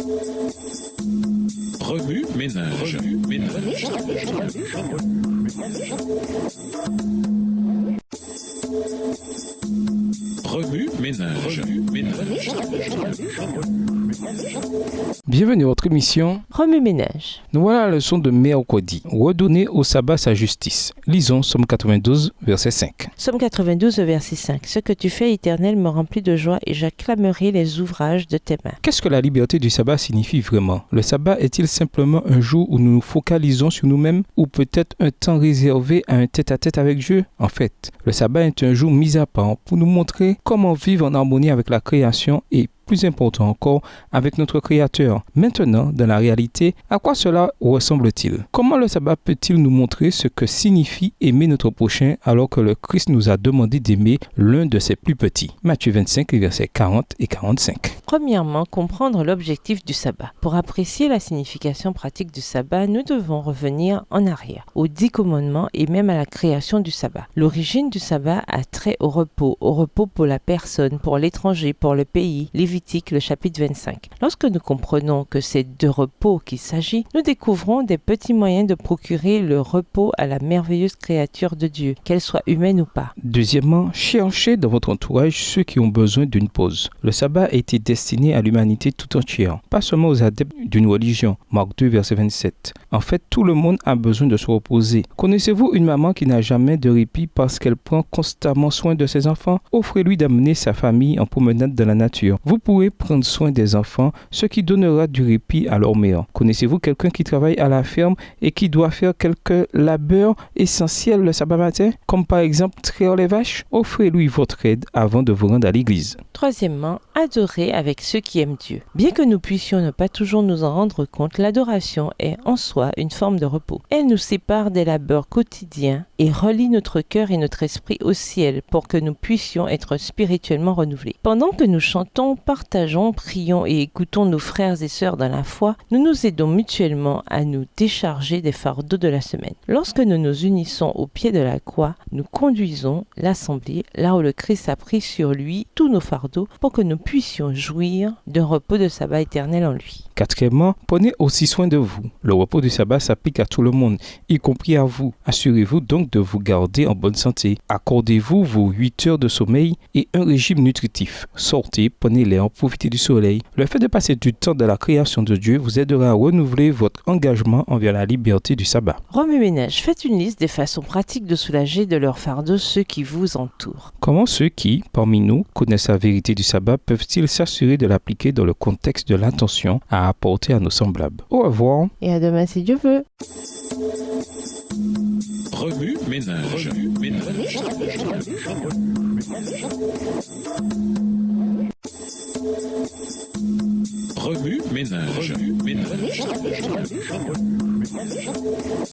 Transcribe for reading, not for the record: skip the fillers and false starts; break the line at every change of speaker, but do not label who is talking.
Remue ménage. Remue ménage.
Bienvenue à votre émission
Remue ménage.
Nous voilà à la leçon de mercredi. Redonner au sabbat sa justice. Lisons Somme 92, verset 5.
Somme 92, verset 5. Ce que tu fais, Éternel, me remplit de joie et j'acclamerai les ouvrages de tes mains.
Qu'est-ce que la liberté du sabbat signifie vraiment? Le sabbat est-il simplement un jour où nous nous focalisons sur nous-mêmes ou peut-être un temps réservé à un tête-à-tête avec Dieu? En fait, le sabbat est un jour mis à part pour nous montrer comment vivre en harmonie avec la création et plus important encore, avec notre Créateur. Maintenant, dans la réalité, à quoi cela ressemble-t-il? Comment le sabbat peut-il nous montrer ce que signifie aimer notre prochain alors que le Christ nous a demandé d'aimer l'un de ses plus petits? Matthieu 25, versets 40 et 45.
Premièrement, comprendre l'objectif du sabbat. Pour apprécier la signification pratique du sabbat, nous devons revenir en arrière, aux 10 commandements et même à la création du sabbat. L'origine du sabbat a trait au repos pour la personne, pour l'étranger, pour le pays. Lévitique, le chapitre 25. Lorsque nous comprenons que c'est de repos qu'il s'agit, nous découvrons des petits moyens de procurer le repos à la merveilleuse créature de Dieu, qu'elle soit humaine ou pas.
Deuxièmement, cherchez dans votre entourage ceux qui ont besoin d'une pause. Le sabbat a été destiné à l'humanité tout entière, pas seulement aux adeptes d'une religion. Marc 2, verset 27. En fait, tout le monde a besoin de se reposer. Connaissez-vous une maman qui n'a jamais de répit parce qu'elle prend constamment soin de ses enfants? Offrez-lui d'amener sa famille en promenade dans la nature. Vous pourrez prendre soin des enfants, ce qui donnera du répit à leur mère. Connaissez-vous quelqu'un qui travaille à la ferme et qui doit faire quelques labeurs essentiels le sabbat matin, comme par exemple traire les vaches? Offrez-lui votre aide avant de vous rendre à l'église.
Troisièmement, adorer avec ceux qui aiment Dieu. Bien que nous puissions ne pas toujours nous en rendre compte, l'adoration est en soi une forme de repos. Elle nous sépare des labeurs quotidiens et relie notre cœur et notre esprit au ciel pour que nous puissions être spirituellement renouvelés. Pendant que nous chantons, partageons, prions et écoutons nos frères et sœurs dans la foi, nous nous aidons mutuellement à nous décharger des fardeaux de la semaine. Lorsque nous nous unissons au pied de la croix, nous conduisons l'assemblée là où le Christ a pris sur lui tous nos fardeaux pour que nous puissions jouir d'un repos de sabbat éternel en lui.
Quatrièmement, prenez aussi soin de vous. Le repos du sabbat s'applique à tout le monde, y compris à vous. Assurez-vous donc de vous garder en bonne santé. Accordez-vous vos 8 heures de sommeil et un régime nutritif. Sortez, prenez l'air, profitez du soleil. Le fait de passer du temps dans la création de Dieu vous aidera à renouveler votre engagement envers la liberté du sabbat.
Remue ménage, faites une liste des façons pratiques de soulager de leur fardeau ceux qui vous entourent.
Comment ceux qui, parmi nous, connaissent la vérité du sabbat peuvent-ils s'assurer de l'appliquer dans le contexte de l'attention à apporter à nos semblables? Au revoir.
Et à demain si Dieu veut.
Remue ménage. Remue ménage.